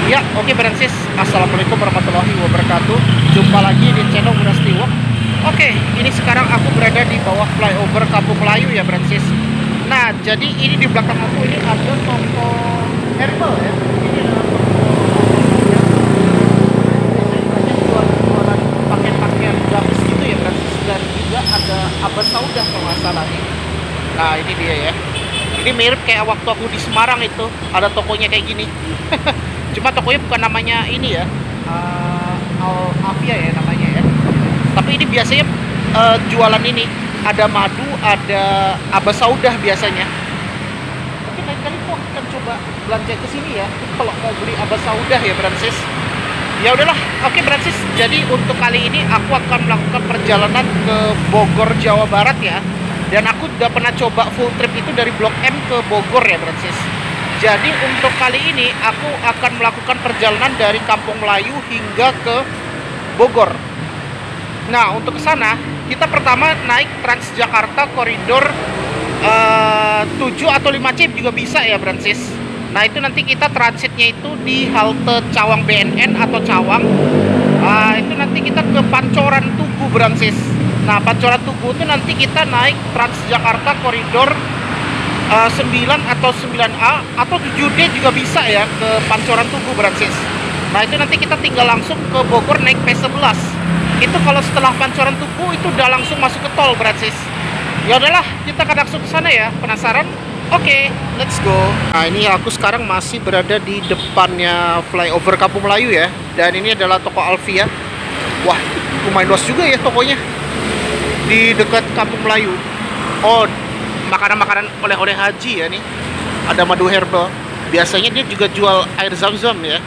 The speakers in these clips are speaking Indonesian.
Ya, oke Bransis. Assalamualaikum warahmatullahi wabarakatuh. Jumpa lagi di channel Munasti Walk. Oke, ini sekarang aku berada di bawah flyover Kampung Melayu ya Bransis. Nah, jadi ini di belakang aku ini ada toko herbal ya. Ini adalah toko yang jualan pakaian-pakaian gamis gitu ya Bransis. Dan juga ada Abah Saudah kalau nggak salah nih. Nah, ini dia ya. Ini mirip kayak waktu aku di Semarang itu, ada tokonya kayak gini. Cuma tokonya bukan namanya ini ya, Al Afia ya namanya ya. Tapi ini biasanya jualan ini ada madu, ada Abah Saudah biasanya. Mungkin lain kali kok akan coba belanja ke sini ya, kalau mau beli Abah Saudah ya Bransis. Ya udahlah, oke Bransis. Jadi untuk kali ini aku akan melakukan perjalanan ke Bogor, Jawa Barat ya. Dan aku udah pernah coba full trip itu dari Blok M ke Bogor ya Bransis. Jadi untuk kali ini aku akan melakukan perjalanan dari Kampung Melayu hingga ke Bogor. Nah untuk ke sana kita pertama naik Transjakarta koridor 7 atau 5C juga bisa ya Bransis. Nah itu nanti kita transitnya itu di halte Cawang BNN atau Cawang. Itu nanti kita ke Pancoran Tugu Bransis. Nah Pancoran Tugu itu nanti kita naik Transjakarta koridor 9 atau 9A atau 7D juga bisa ya ke Pancoran Tugu Bransis. Nah itu nanti kita tinggal langsung ke Bogor naik P11. Itu kalau setelah Pancoran Tugu itu udah langsung masuk ke tol Bransis. Ya udahlah, kita akan langsung ke sana ya. Penasaran? Oke, let's go. Nah ini aku sekarang masih berada di depannya flyover Kampung Melayu ya. Dan ini adalah toko Alfia. Wah, lumayan luas juga ya tokonya di dekat Kampung Melayu. Oh, makanan-makanan oleh-oleh haji ya nih. Ada madu herbal. Biasanya dia juga jual air zam-zam ya.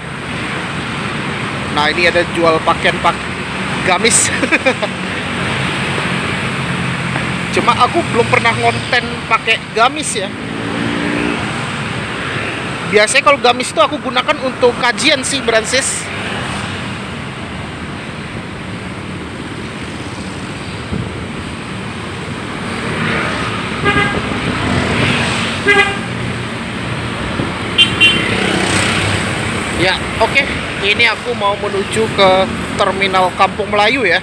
Nah ini ada jual pakaian gamis. Cuma aku belum pernah ngonten pakai gamis ya. Biasanya kalau gamis itu aku gunakan untuk kajian sih Bransis. Ya, oke. Ini aku mau menuju ke terminal Kampung Melayu ya.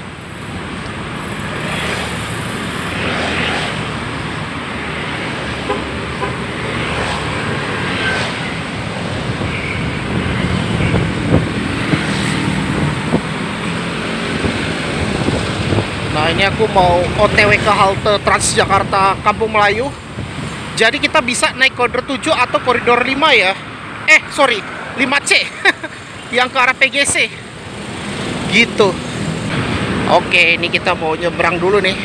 Nah, ini aku mau OTW ke halte Transjakarta Kampung Melayu. Jadi kita bisa naik koridor 7 atau koridor 5 ya. Sorry, 5C yang ke arah PGC gitu. Oke, ini kita mau nyebrang dulu nih.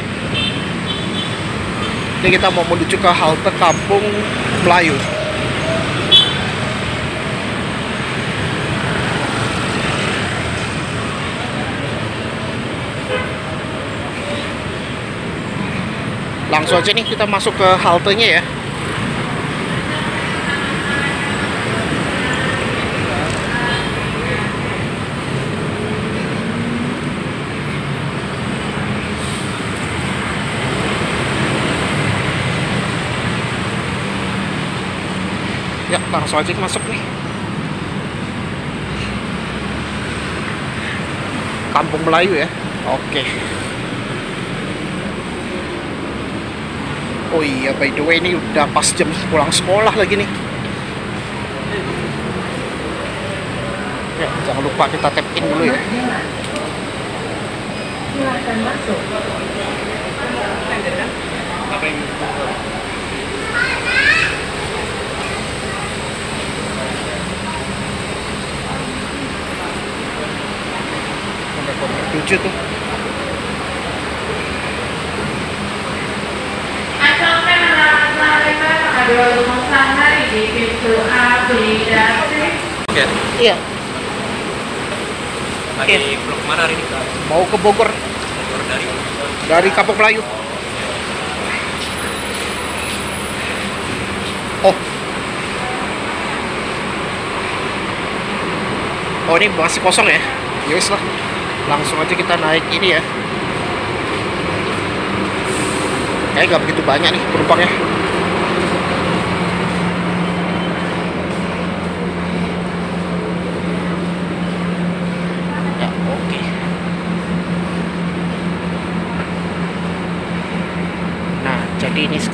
Ini kita mau menuju ke halte Kampung Melayu. Langsung aja nih kita masuk ke haltenya ya. Ya, langsung aja masuk nih. Kampung Melayu ya. Oke. Oh iya, by the way ini udah pas jam pulang sekolah lagi nih. Ya, jangan lupa kita tap in dulu ya. Silakan masuk. Koridor 7 tuh. Oke. Iya. Lagi blok mana hari ini? Mau ke Bogor Bogor dari Kampung Melayu. Oh. Oh ini masih kosong ya? Yowis lah. Langsung aja kita naik ini ya. Kayaknya nggak begitu banyak nih penumpangnya.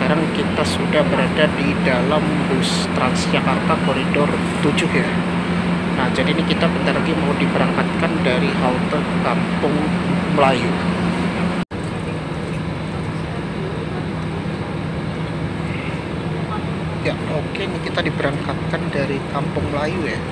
sekarang kita sudah berada di dalam bus Transjakarta koridor 7 ya. Nah, jadi ini kita bentar lagi mau diberangkatkan dari halte Kampung Melayu. Ya, oke, ini kita diberangkatkan dari Kampung Melayu ya.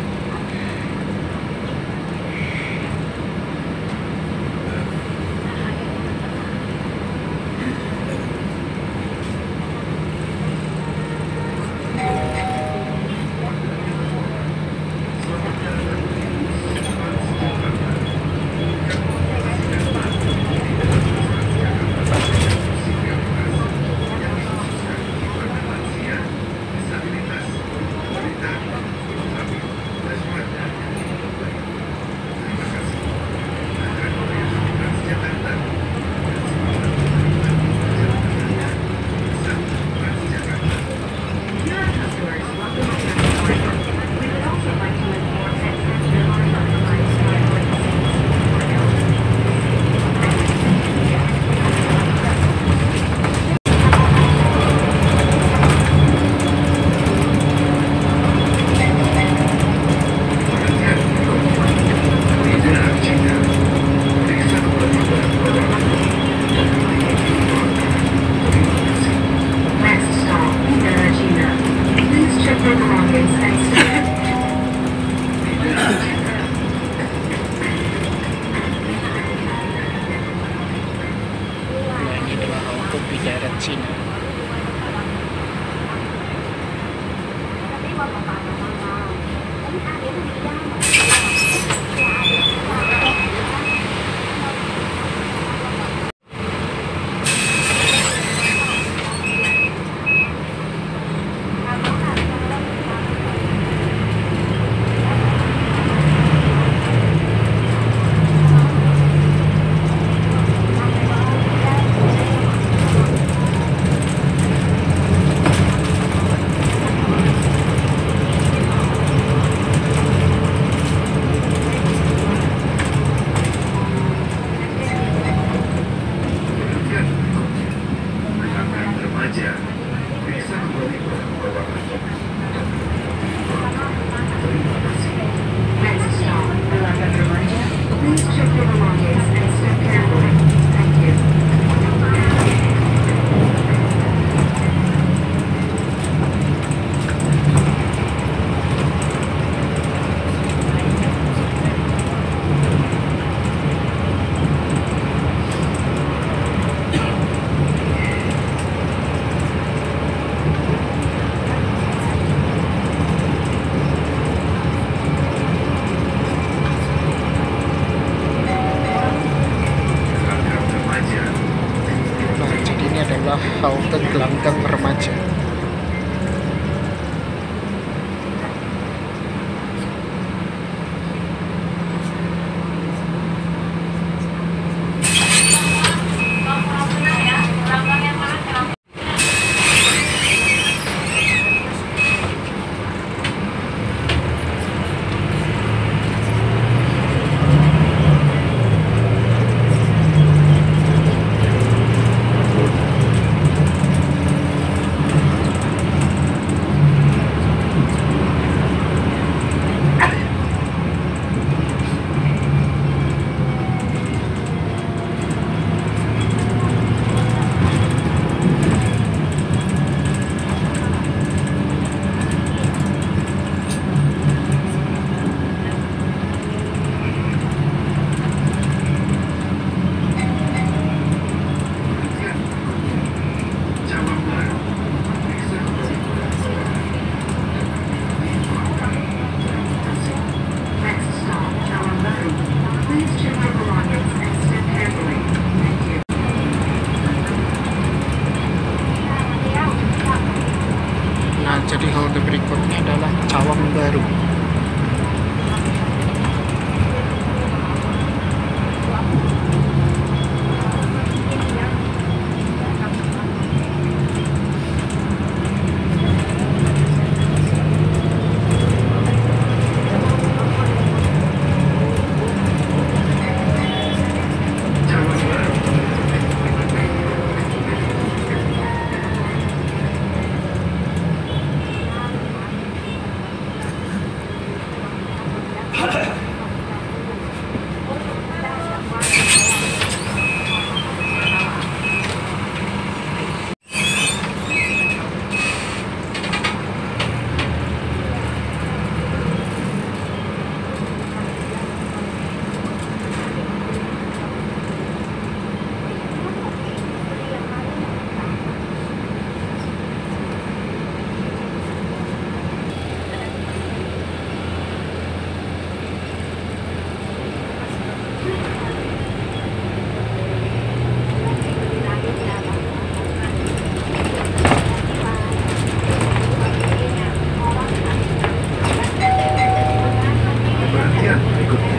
Perhatian berikutnya,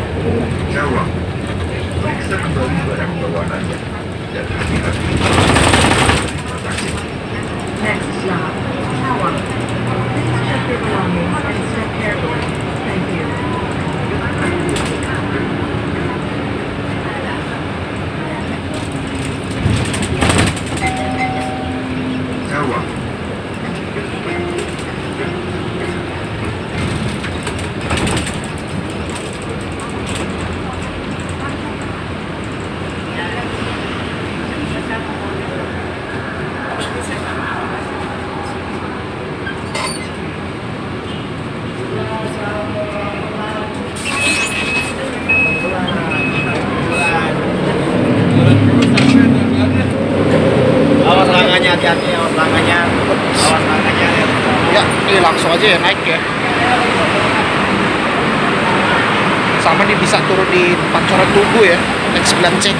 Cawang. Periksa kembali barang bawaan Anda dan hati-hati. Terima kasih. Next stop, Cawang. Please check your belongings and step carefully. Thank you. Cawang. Awas tangannya, hati-hati, awas tangannya. Awas tangannya. Ya, ini langsung aja ya naik ya. Sama nih bisa turun di Pancoran Tugu ya, naik 9C.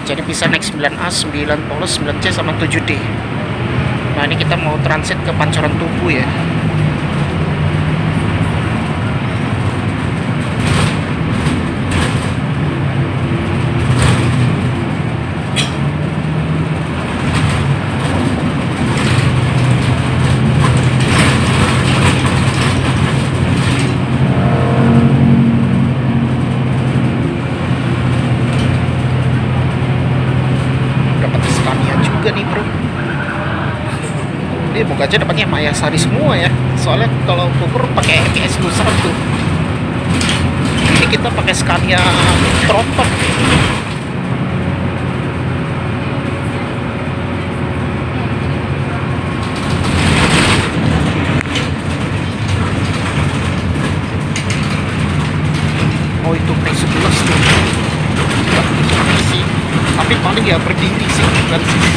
Jadi bisa naik 9A, 9 Polos, 9C sama 7D. Nah ini kita mau transit ke Pancoran Tugu ya. Dapat Scania juga nih bro. Ini moga aja dapatnya Maya Sari semua ya. Soalnya kalau Bogor pakai EPS Lusa tuh. Ini kita pakai Scania Proton. Oh itu P11 tuh. Nggak pakai sih. Tapi paling ya berdiri sih dari sini.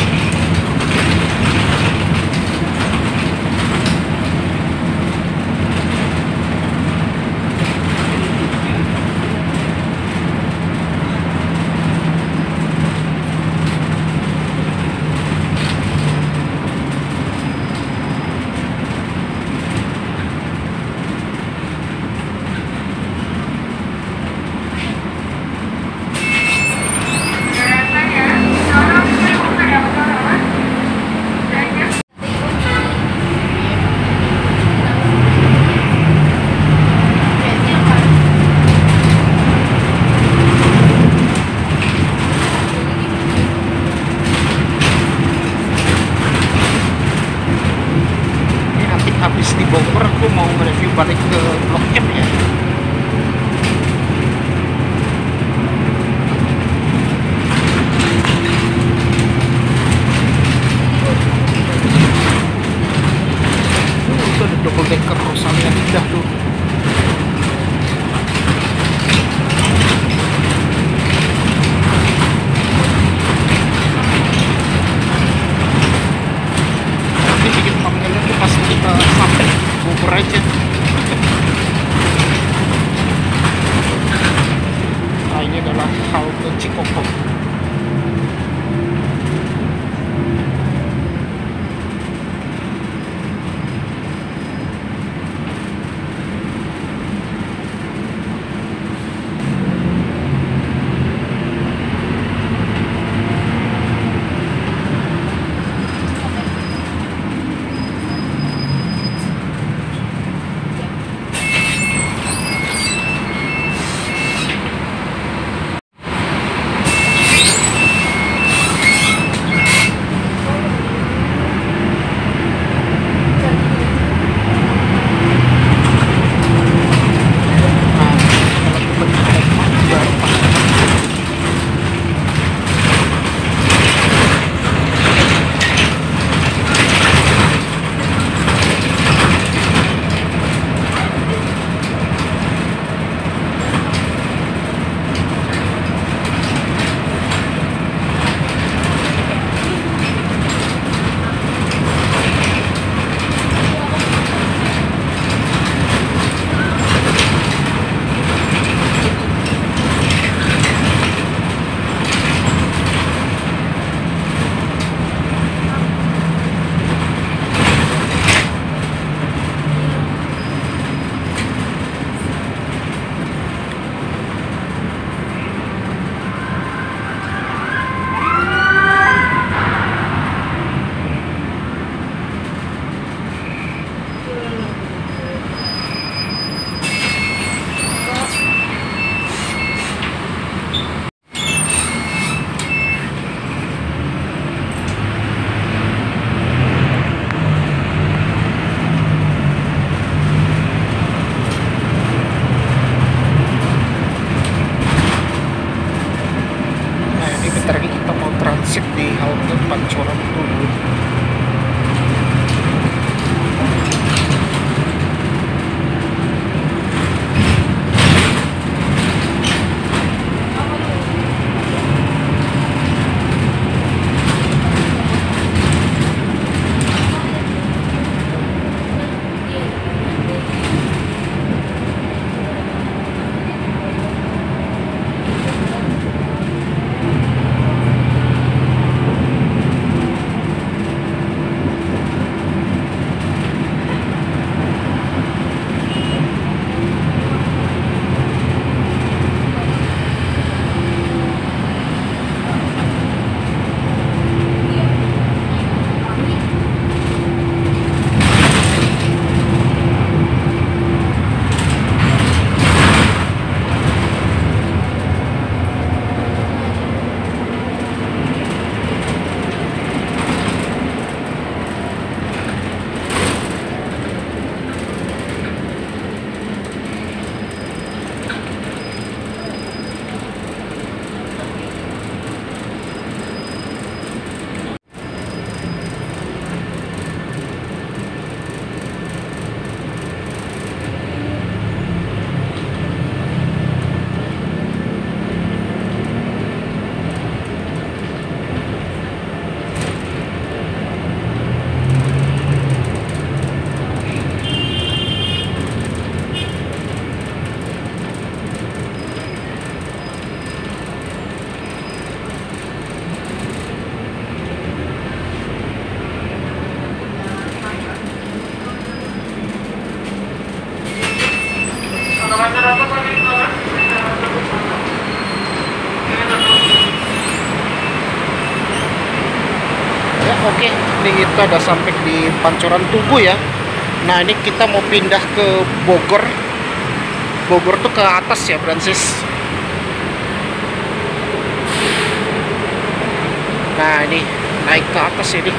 Habis di Bogor aku mau review balik ke Blok M ya. Itu ada double decker Rosalia Indah tuh. Nanti bikin thumbnailnya tuh pas kita sampai Bogor aja. Nah ini adalah halte Cikoko. bentar lagi kita mau transit di halte Pancoran Tugu. Ya, oke, ini kita udah sampai di Pancoran Tugu ya. Nah, ini kita mau pindah ke Bogor. Bogor tuh ke atas ya, Francis. Nah, ini naik ke atas ini.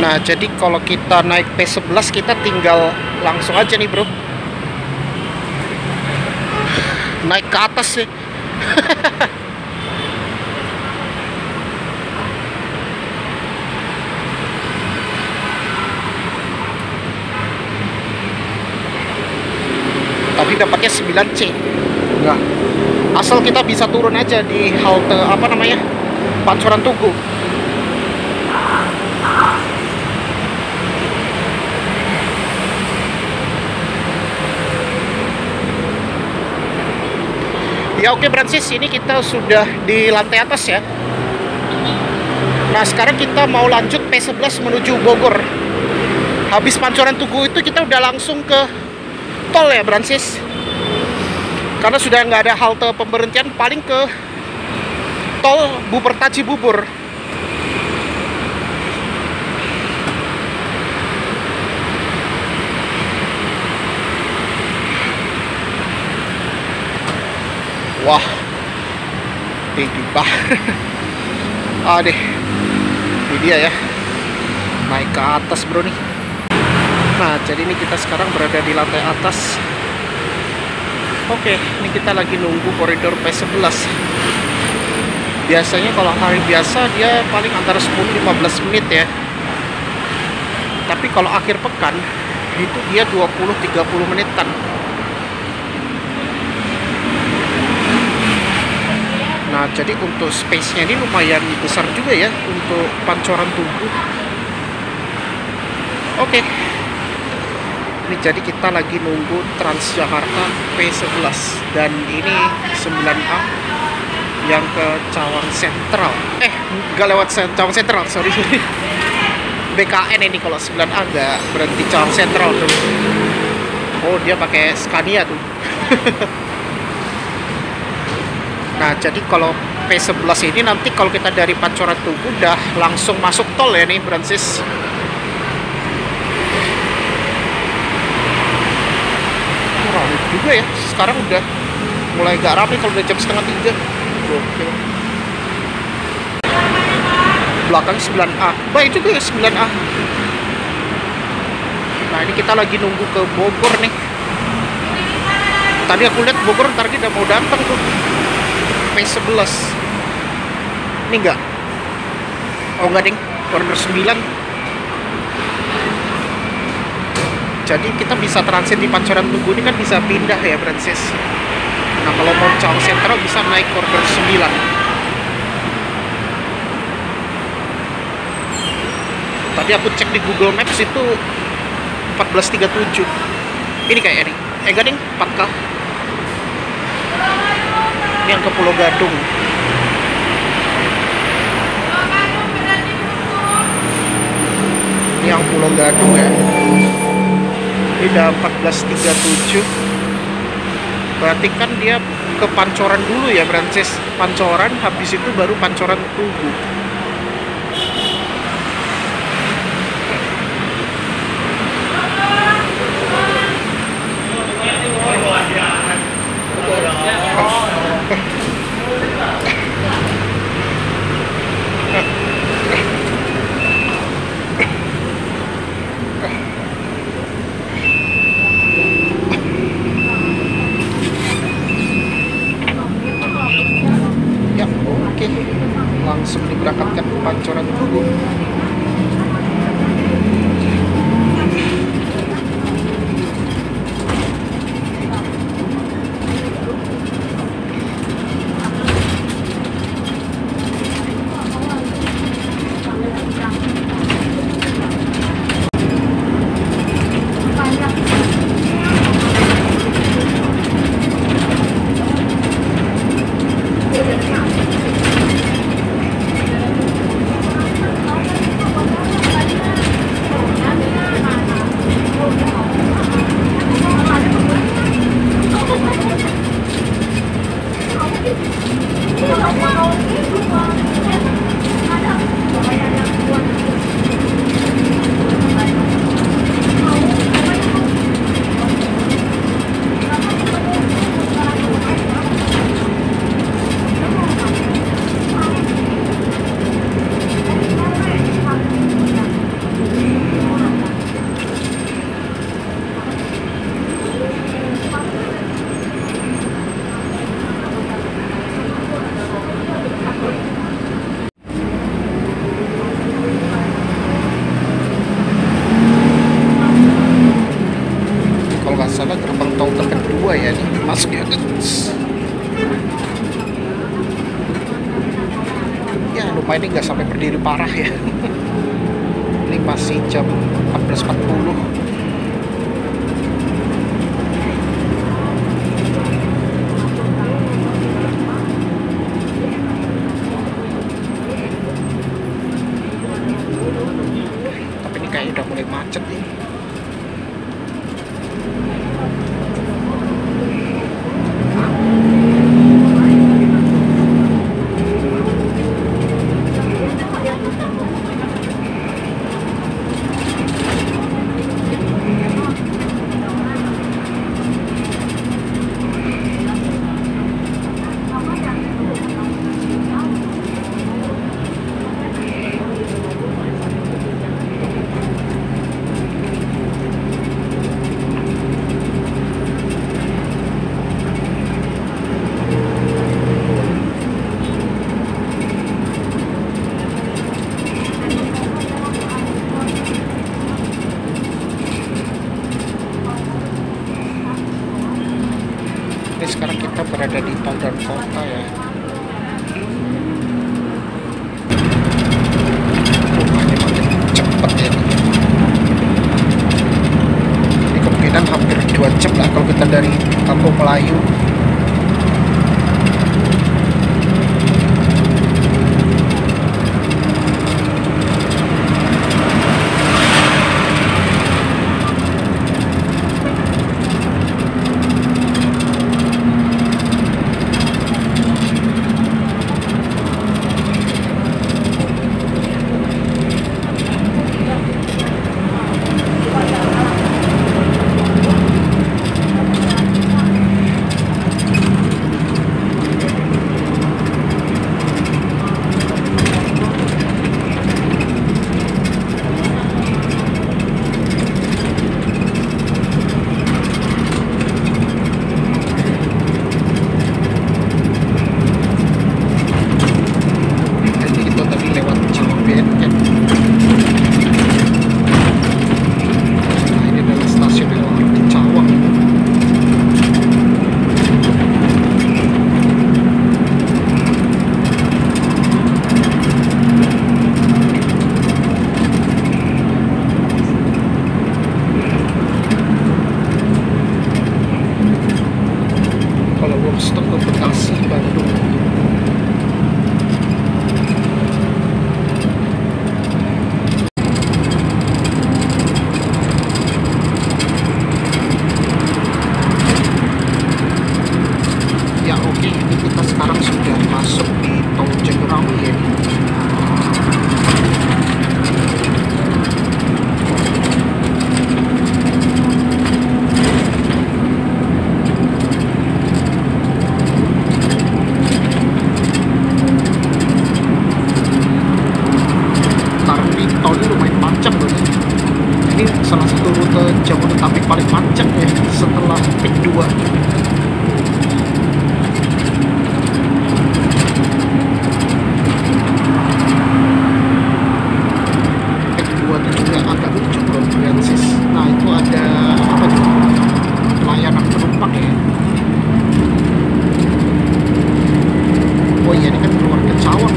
Nah, jadi kalau kita naik P11 kita tinggal langsung aja nih, bro. Naik ke atas sih. Tapi dapatnya 9C. Enggak. Asal kita bisa turun aja di halte apa namanya? Pancoran Tugu. Ya oke, Francis, ini kita sudah di lantai atas ya. Nah, sekarang kita mau lanjut P11 menuju Bogor. Habis Pancoran Tugu itu kita udah langsung ke tol ya, Francis. Karena sudah nggak ada halte pemberhentian, paling ke tol Buperta Cibubur. Wah, tinggi banget. Adeh, ini dia ya, naik ke atas, bro nih. Nah, jadi ini kita sekarang berada di lantai atas. Oke, ini kita lagi nunggu koridor P11. Biasanya kalau hari biasa dia paling antara 10-15 menit ya. Tapi kalau akhir pekan itu dia 20-30 menitan. Nah, jadi untuk space-nya ini lumayan besar juga ya untuk Pancoran Tugu. Oke. Ini jadi kita lagi nunggu Transjakarta P11 dan ini 9A yang ke Cawang Sentral. Nggak lewat Cawang Sentral, sorry. BKN ini kalau 9A nggak berhenti Cawang Sentral tuh. Oh, dia pakai Scania tuh. Nah, jadi kalau P11 ini nanti kalau kita dari Pancoran Tugu udah langsung masuk tol ya nih, Francis. Ramai juga ya. Sekarang udah mulai gak ramai kalau udah jam 2:30. Gokil. belakang 9A. Baik juga ya 9A. Nah ini kita lagi nunggu ke Bogor nih. Tadi aku lihat Bogor ntar kita mau datang tuh P11. Ini enggak? Oh enggak ding, order 9. Jadi kita bisa transit di Pancoran Tugu ini kan bisa pindah ya Francis. Nah kalau mau Cawang Sentral bisa naik order 9. Tadi aku cek di Google Maps itu 14.37. Ini kayak ini. Enggak ding, 4K. Ini yang ke Pulau Gadung. Ini yang Pulau Gadung ya. Ini udah 14.37. Berarti kan dia ke Pancoran dulu ya Francis. Pancoran, habis itu baru Pancoran Tugu. Ya, oke. Langsung diberangkatkan ke Pancoran Tugu. Salah gerbang tol terkedua ya nih masuknya. Ya lumayan ini nggak sampai berdiri parah ya. Ini masih jam 14.40. Tapi ini kayaknya udah mulai macet nih. Jabodetabek paling macet ya setelah Pik 2. Pik 2 itu juga agak lucu bro, Francis. Nah itu ada apa tuh? Pelayanan penumpang ya. Oh iya, ini kan keluar ke Cawang.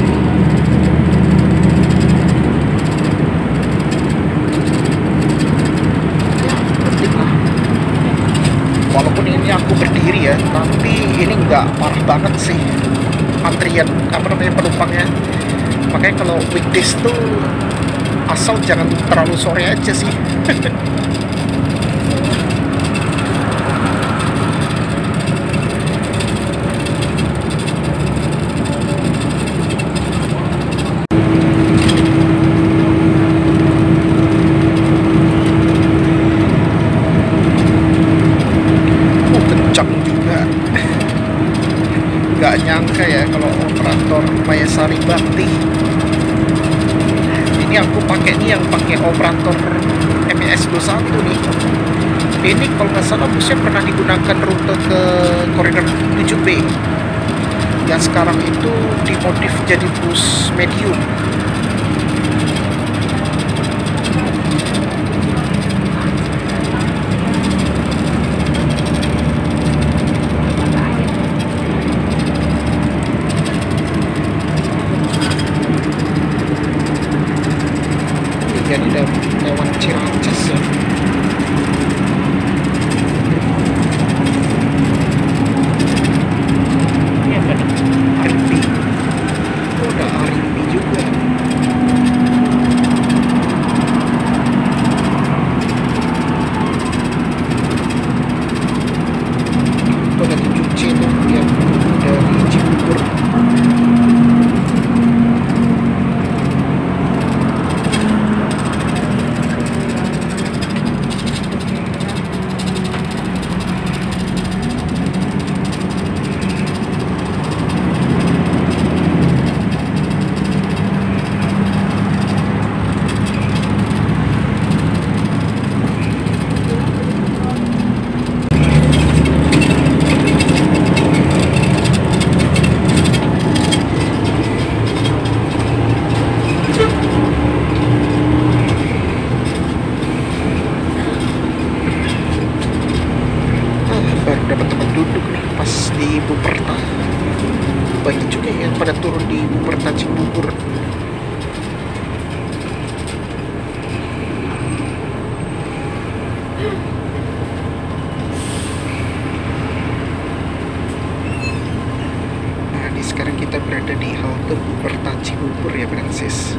Walaupun ini aku berdiri ya, tapi ini nggak parah banget sih antrian penumpangnya. Makanya kalau weekdays tuh asal jangan terlalu sore aja sih. Nggak nyangka ya kalau operator Mayasari Bakti ini aku pakai yang pakai operator MES 21 nih. Ini kalau nggak salah busnya pernah digunakan rute ke koridor 7B yang sekarang itu dimodif jadi bus medium. Jadi lewat Ciracas ya. Ini apa nih? Arimbi. Oh, ada Arimbi juga. Itu ada 7C tuh yang dari Cibubur. Dapat tempat duduk nih pas di Buperta. Banyak juga yang pada turun di Buperta Cibubur. Nah, ini sekarang kita berada di halte Buperta Cibubur ya, Francis.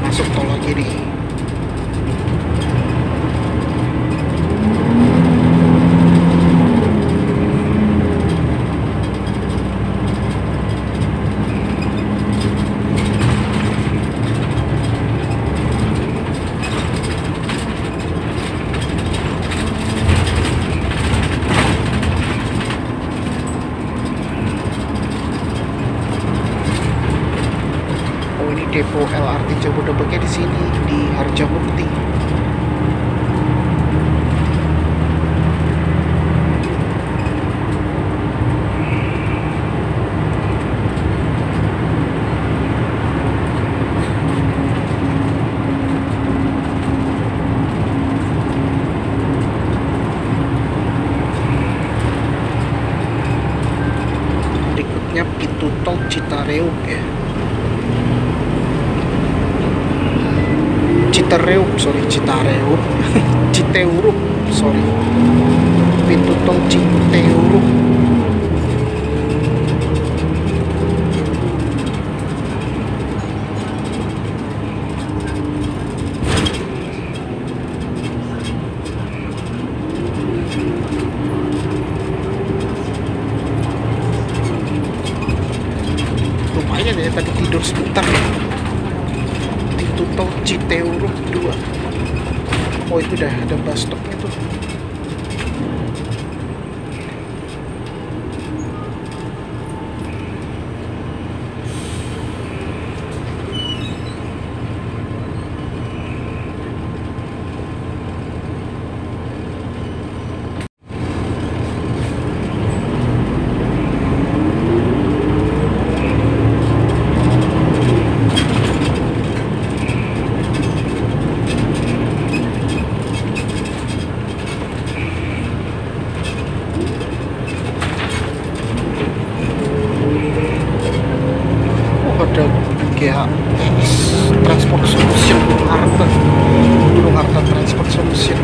Masuk tol lagi nih. Depo LRT Jabodebeknya di sini di Harjamukti. Berikutnya pintu tol Citareum ya. Citareum, Citeurup. sorry, pintu tol Citeureup. Lumayan ya, tadi tidur sebentar. Pintu tol Citeureup 2. Oh, itu udah ada bus stopnya tuh. Ada GHTS Transport Solution Gunung Harta Transport Solution.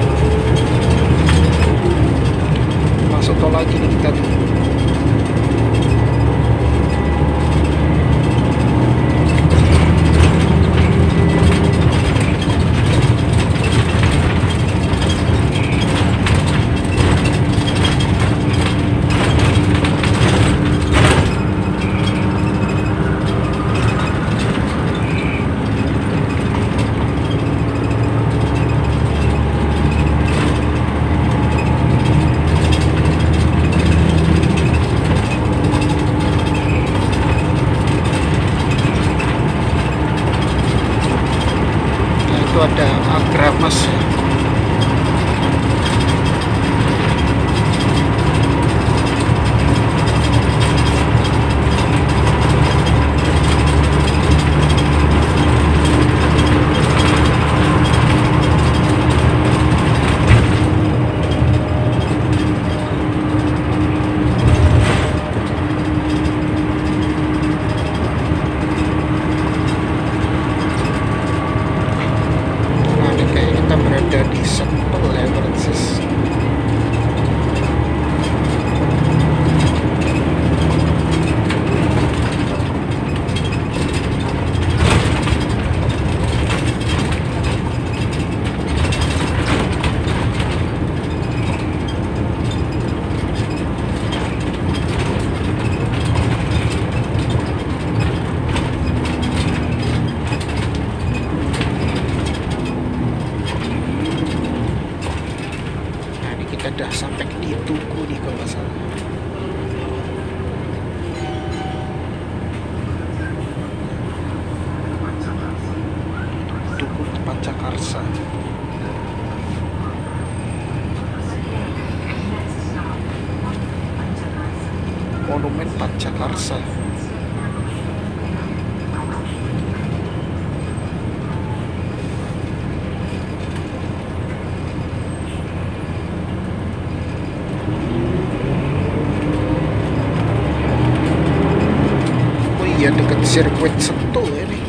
Masuk tol lagi nih kita nih. Itu ada Agramas. Berada di Sampel ya, Francis. Udah sampai di Tugu nih kalau nggak salah. Tugu Pancakarsa. Monumen Pancakarsa. Ya dekat sirkuit Sentul ini.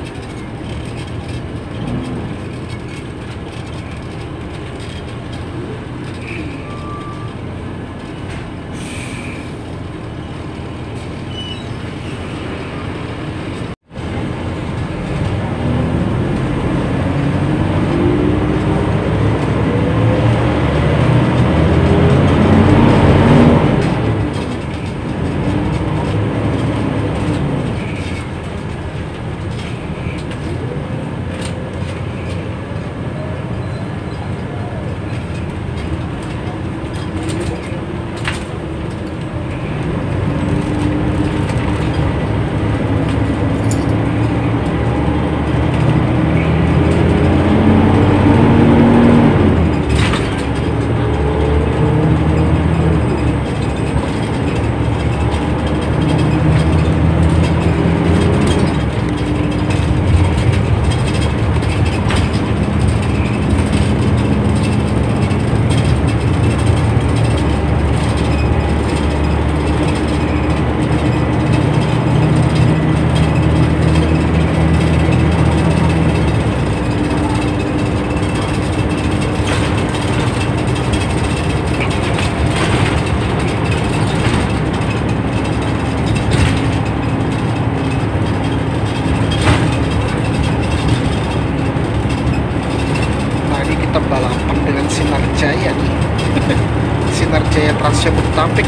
Trans Jabodetabek.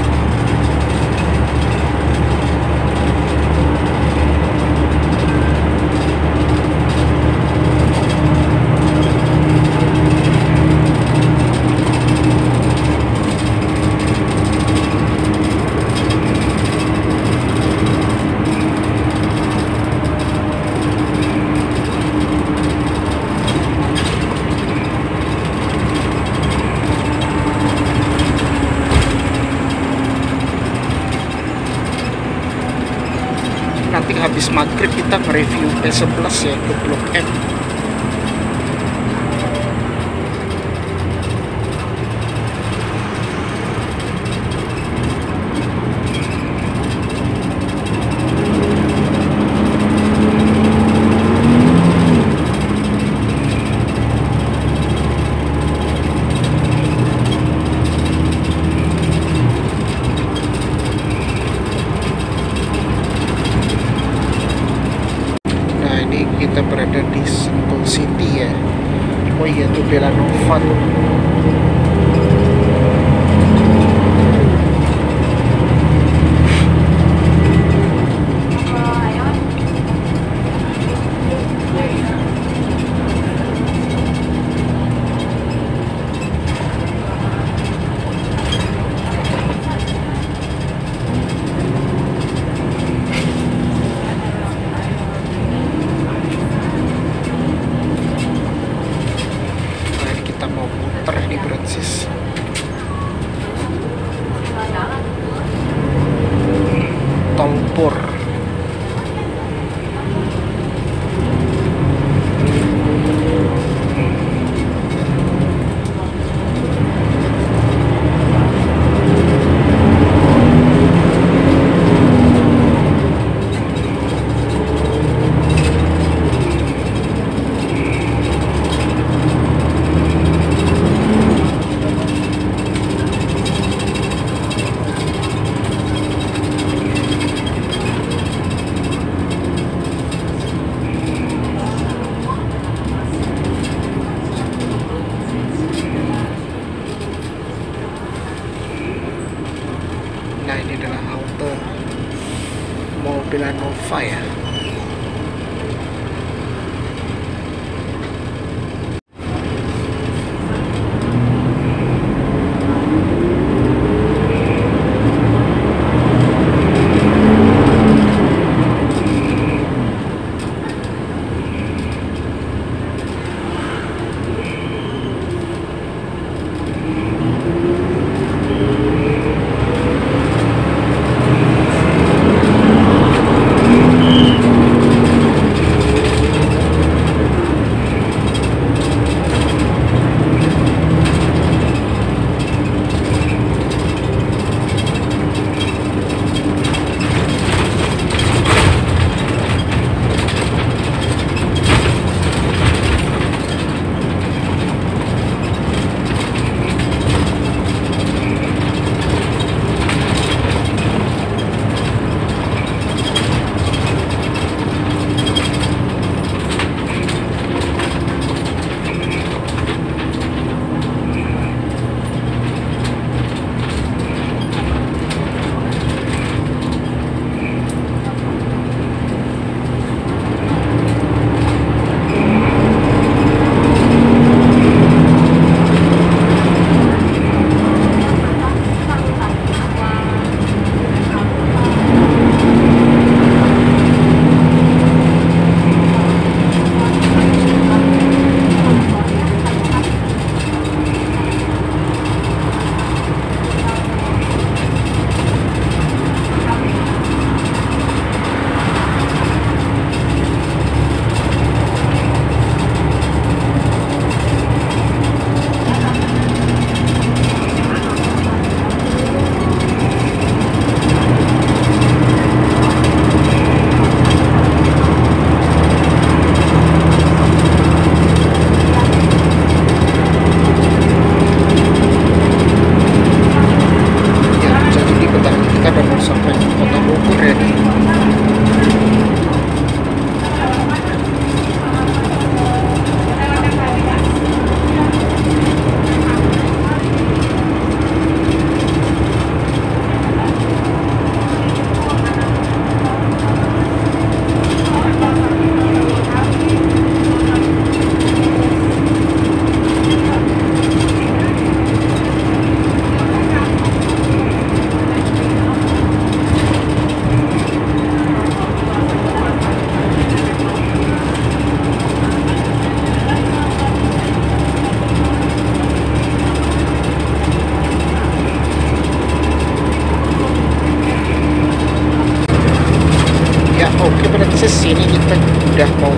Nanti habis maghrib kita nge-review P11 ya ke Blok M. Kita berada di Sentul City ya. Oh iya tuh Belanova tuh. Di Brancis. Tolpur. Nah ini adalah halte Mall Belanova ya.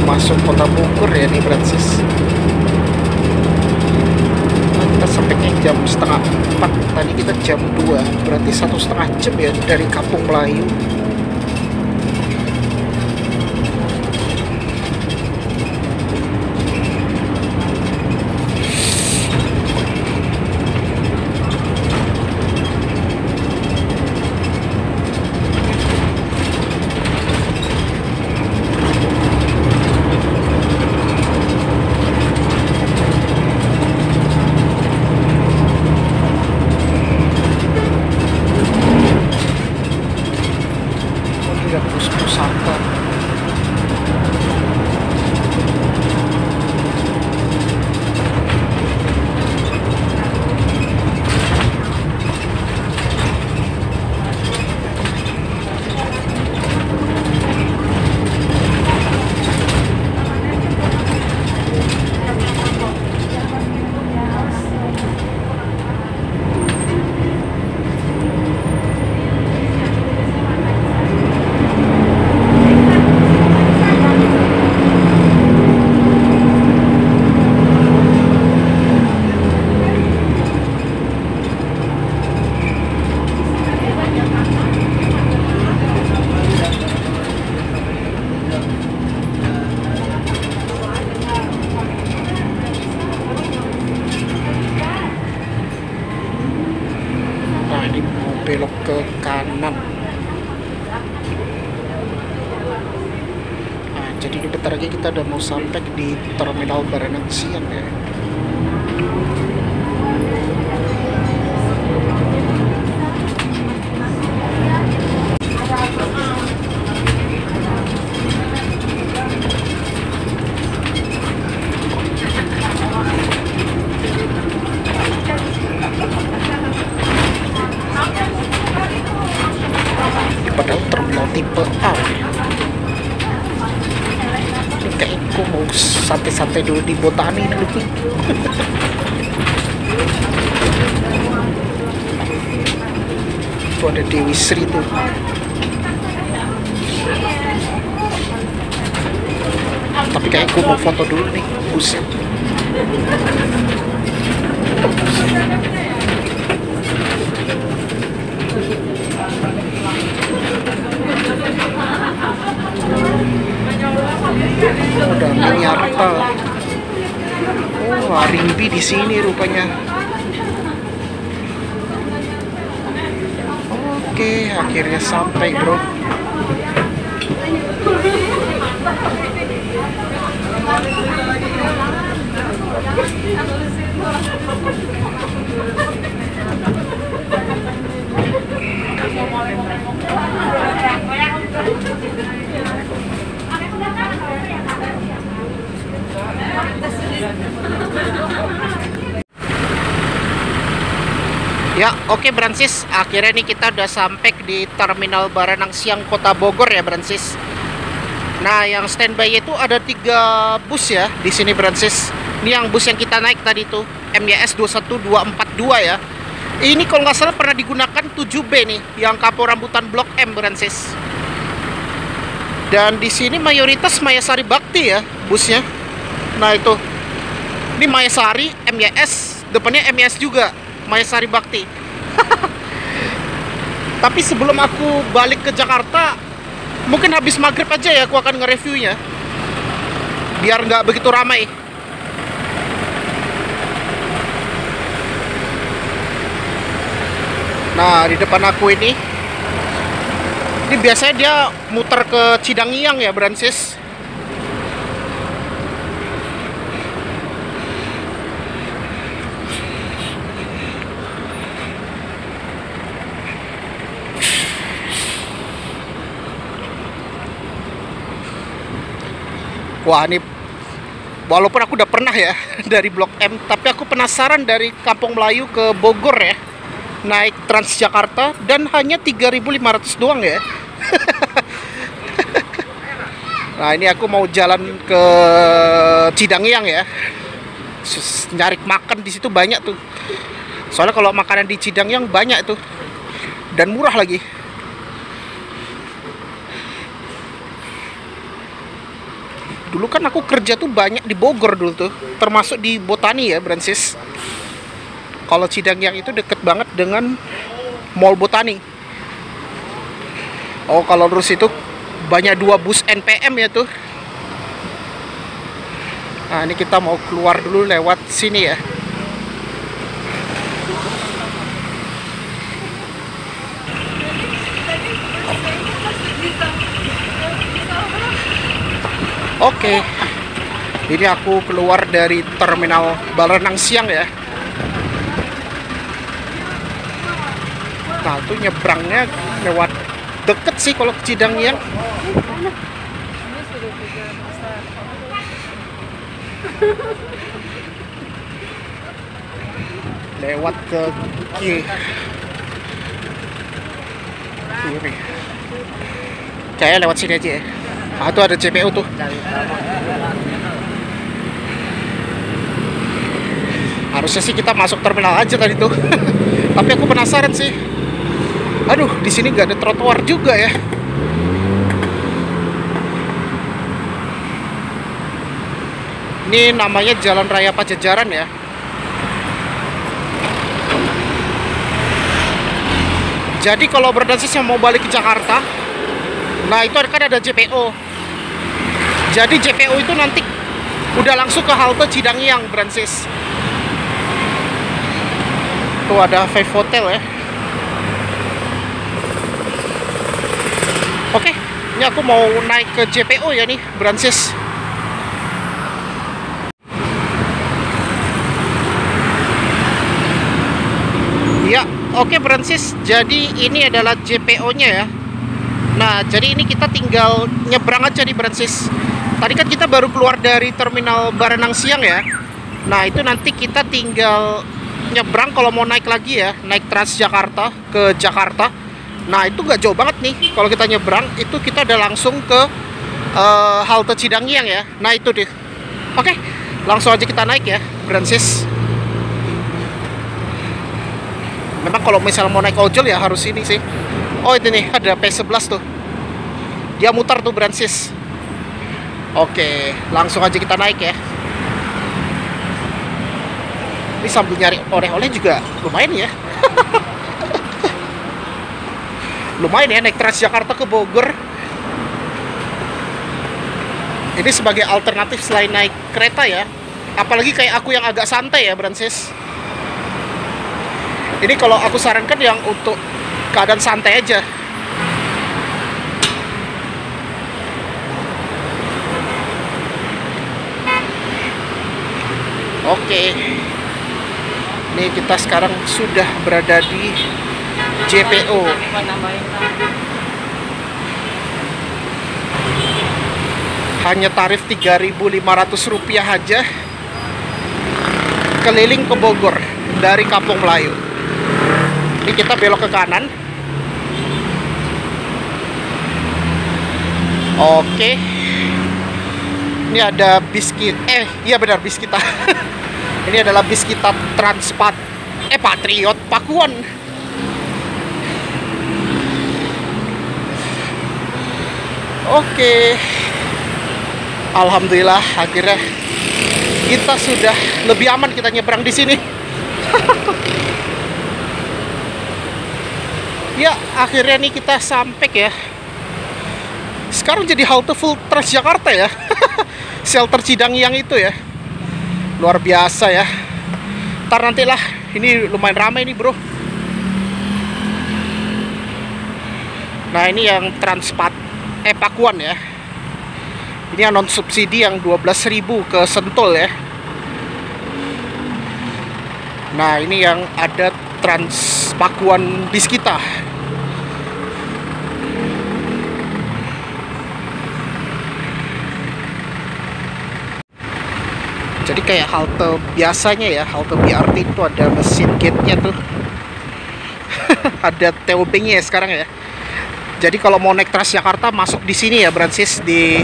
masuk kota Bogor ya nih Francis. Nah, kita sampainya jam 3:30. Tadi kita jam 2, berarti 1,5 jam ya dari Kampung Melayu. Pusaka. Nah, ini mau belok ke kanan. Nah, jadi ini bentar lagi kita udah mau sampai di Terminal Baranang Siang ya. Padahal terminal tipe A. Ini kayak aku mau santai-santai dulu di Botani dulu. Tuh ada Dewi Sri tuh. Tapi kayak aku mau foto dulu nih busnya. Udah menyarta. Oh, Rimbi di sini rupanya. Oke, akhirnya sampai, bro. Ya, oke Francis. Akhirnya nih kita udah sampai di Terminal Baranang Siang Kota Bogor ya, Francis. Nah, yang standby itu ada 3 bus ya di sini, Francis. Ini yang bus yang kita naik tadi tuh, MYS 21242 ya. Ini kalau nggak salah pernah digunakan 7B nih, yang Kapal Rambutan Blok M, Francis. Dan di sini mayoritas Mayasari Bakti ya busnya. Nah, itu. Ini Mayasari, MYS, depannya MYS juga. Mayasari Bakti. Tapi sebelum aku balik ke Jakarta, mungkin habis maghrib aja ya aku akan nge-reviewnya, biar nggak begitu ramai. Nah, di depan aku ini biasanya dia muter ke Cidangiang ya, Francis. Wah, ini walaupun aku udah pernah ya dari Blok M, tapi aku penasaran dari Kampung Melayu ke Bogor ya, naik Transjakarta, dan hanya 3.500 doang ya. Nah, ini aku mau jalan ke Cidangiang ya, nyari makan di situ banyak tuh. Soalnya kalau makanan di Cidangiang banyak tuh, dan murah lagi. Dulu kan aku kerja tuh banyak di Bogor dulu tuh, termasuk di Botani ya, Brancis. Kalau Cidangyang itu deket banget dengan Mall Botani. Oh, kalau lurus itu banyak 2 bus NPM ya tuh. Nah, ini kita mau keluar dulu lewat sini ya. Oke. Ini aku keluar dari terminal Balenang Siang ya. Nah, itu nyebrangnya lewat deket sih kalau ke Cidangyang. Lewat ke kiri. Kayaknya lewat sini aja ya. Ah, itu ada JPU tuh. Harusnya sih kita masuk terminal aja tadi tuh. Tapi aku penasaran sih. Aduh, di sini nggak ada trotoar juga ya. Ini namanya Jalan Raya Pajajaran ya. Jadi kalau Brancis yang mau balik ke Jakarta, nah itu kan ada JPO. Jadi JPO itu nanti udah langsung ke halte Cidangyang, Brancis. Tuh ada Five Hotel ya. Oke, ini aku mau naik ke JPO ya nih, Brancis. Ya, oke Brancis. Jadi ini adalah JPO-nya ya. Nah, jadi ini kita tinggal nyebrang aja di Brancis. Tadi kan kita baru keluar dari terminal Barenang Siang ya. Nah, itu nanti kita tinggal nyebrang kalau mau naik lagi ya, naik Transjakarta ke Jakarta. Nah, itu nggak jauh banget nih. Kalau kita nyebrang, itu kita udah langsung ke halte Cidangyang ya. Nah, itu deh. Oke, langsung aja kita naik ya, Brancis. Memang kalau misalnya mau naik ojol ya harus ini sih. Oh, itu nih ada P11 tuh. Dia mutar tuh, Brancis. Oke, langsung aja kita naik ya. Ini sambil nyari oleh-oleh juga lumayan ya. Lumayan ya naik Transjakarta ke Bogor. Ini sebagai alternatif selain naik kereta ya. Apalagi kayak aku yang agak santai ya, Brancis. Ini kalau aku sarankan yang untuk keadaan santai aja. Oke. Nih kita sekarang sudah berada di JPO. Hanya tarif Rp3.500 aja. Keliling ke Bogor dari Kampung Melayu. Ini kita belok ke kanan. Oke. Ini ada bis kita. Iya benar bis kita. Ini adalah bis kita Transpat. Patriot Pakuan. Oke. Alhamdulillah akhirnya kita sudah lebih aman kita nyebrang di sini. Ya, akhirnya nih kita sampai ya. Sekarang jadi halte full Transjakarta ya. Shelter Cidangyang itu ya. Luar biasa ya. Ntar nantilah, ini lumayan ramai nih bro. Nah ini yang Transpat Pakuan ya. Ini yang non subsidi yang 12.000 ke Sentul ya. Nah ini yang ada Trans Pakuan bis kita. Jadi kayak halte biasanya ya, halte BRT itu ada mesin gate-nya tuh. Ada TOB-nya ya sekarang ya. Jadi kalau mau naik Transjakarta masuk di sini ya, Brancis, di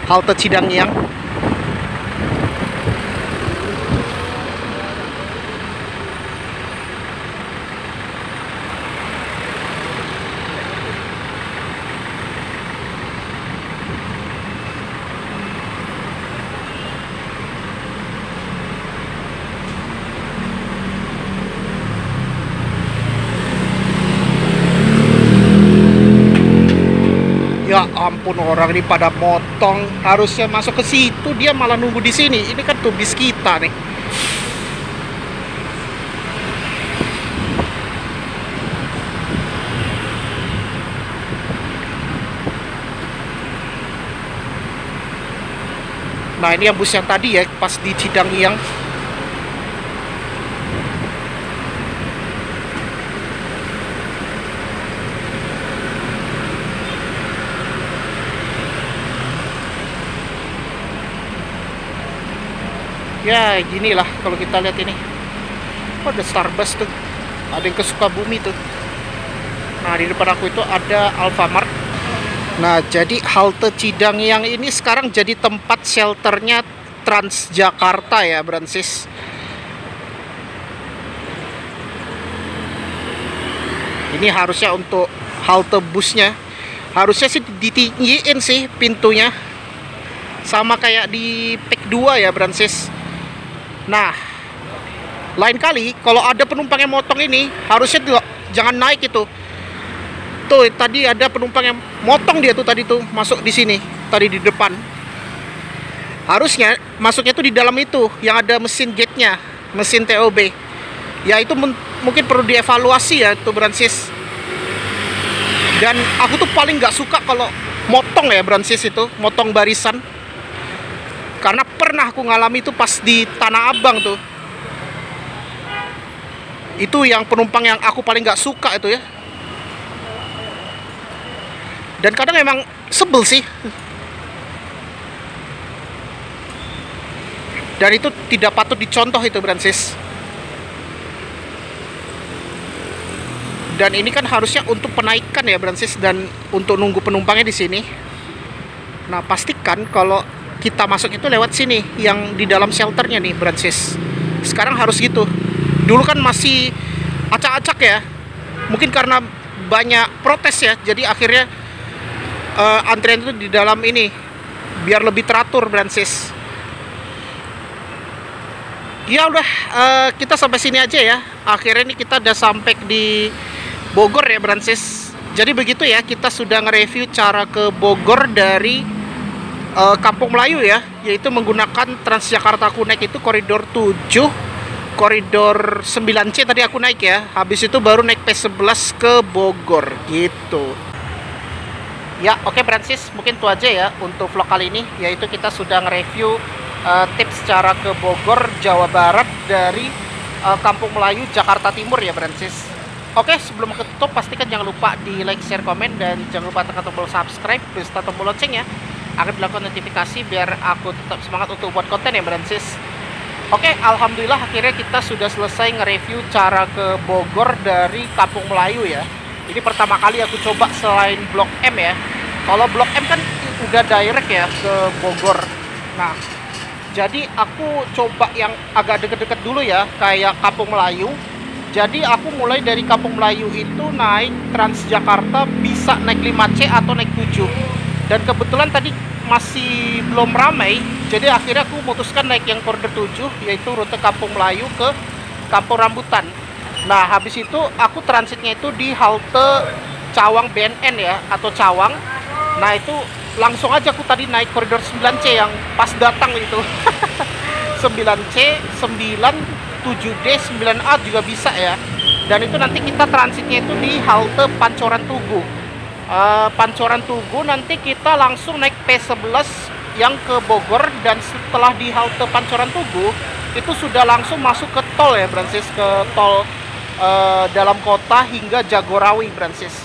halte Cidangyang. ampun, orang ini pada motong. Harusnya masuk ke situ, dia malah nunggu di sini. Ini kan tuh bis kita nih. Nah, ini yang bus yang tadi ya, pas di Cidangyang. Ya, ginilah kalau kita lihat ini. Oh, ada Starbucks tuh. Ada yang ke Sukabumi tuh. Nah, di depan aku itu ada Alfamart. Nah, jadi halte Cidangyang ini sekarang jadi tempat shelternya Transjakarta ya, Bransis. Ini harusnya untuk halte busnya. Harusnya sih ditinggiin sih pintunya. Sama kayak di PEK 2 ya, Bransis. Nah, lain kali kalau ada penumpang yang motong ini, harusnya jangan naik itu. Tuh, tadi ada penumpang yang motong dia tuh tadi tuh, masuk di sini, tadi di depan. Harusnya masuknya tuh di dalam itu, yang ada mesin gate-nya, mesin TOB. Ya itu mungkin perlu dievaluasi ya tuh, Bransis. Dan aku tuh paling nggak suka kalau motong ya, Bransis, itu motong barisan. Karena pernah aku ngalami itu pas di Tanah Abang tuh. Itu yang penumpang yang aku paling nggak suka itu ya. Dan kadang emang sebel sih. Dan itu tidak patut dicontoh itu, Bransis. Dan ini kan harusnya untuk penaikan ya, Bransis, dan untuk nunggu penumpangnya di sini. Nah, pastikan kalau kita masuk itu lewat sini, yang di dalam shelternya nih, Bransis. Sekarang harus gitu. Dulu kan masih acak-acak ya. Mungkin karena banyak protes ya, jadi akhirnya antrian itu di dalam ini biar lebih teratur, Bransis. Ya udah, kita sampai sini aja ya. Akhirnya ini kita udah sampai di Bogor ya, Bransis. Jadi begitu ya, kita sudah nge-review cara ke Bogor dari Kampung Melayu ya, yaitu menggunakan Transjakarta aku naik itu koridor 7, koridor 9C tadi aku naik ya. Habis itu baru naik P11 ke Bogor gitu. Ya, oke, Bransis, mungkin itu aja ya untuk vlog kali ini, yaitu kita sudah nge-review tips cara ke Bogor, Jawa Barat dari Kampung Melayu, Jakarta Timur ya, Bransis. Oke, sebelum ketutup pastikan jangan lupa di like, share, komen, dan jangan lupa tekan tombol subscribe, plus tombol lonceng ya, agar dilakukan notifikasi biar aku tetap semangat untuk buat konten ya, Bransis. Oke, alhamdulillah akhirnya kita sudah selesai nge-review cara ke Bogor dari Kampung Melayu ya. Ini pertama kali aku coba selain Blok M ya. Kalau Blok M kan udah direct ya ke Bogor. Nah, jadi aku coba yang agak deket-deket dulu ya, kayak Kampung Melayu. Jadi aku mulai dari Kampung Melayu itu naik Transjakarta, bisa naik 5C atau naik 7. Dan kebetulan tadi masih belum ramai, jadi akhirnya aku memutuskan naik yang koridor 7, yaitu rute Kampung Melayu ke Kampung Rambutan. Nah, habis itu aku transitnya itu di halte Cawang BNN ya, atau Cawang. Nah, itu langsung aja aku tadi naik koridor 9C yang pas datang itu. 9C, 9, 7D, 9A juga bisa ya. Dan itu nanti kita transitnya itu di halte Pancoran Tugu. Pancoran Tugu nanti kita langsung naik P11 yang ke Bogor, dan setelah di halte Pancoran Tugu itu sudah langsung masuk ke tol ya, Bransis, ke tol dalam kota hingga Jagorawi, Bransis.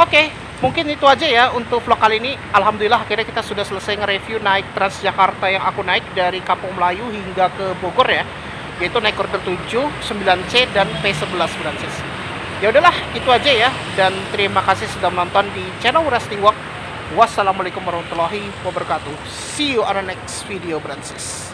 Oke, mungkin itu aja ya untuk vlog kali ini. Alhamdulillah akhirnya kita sudah selesai nge-review naik Transjakarta yang aku naik dari Kampung Melayu hingga ke Bogor ya, yaitu naik koridor 7, 9C, dan P11, Bransis. Ya udahlah, itu aja ya, dan terima kasih sudah menonton di channel Rusty Walk. Wassalamualaikum warahmatullahi wabarakatuh. See you on the next video, Bransis.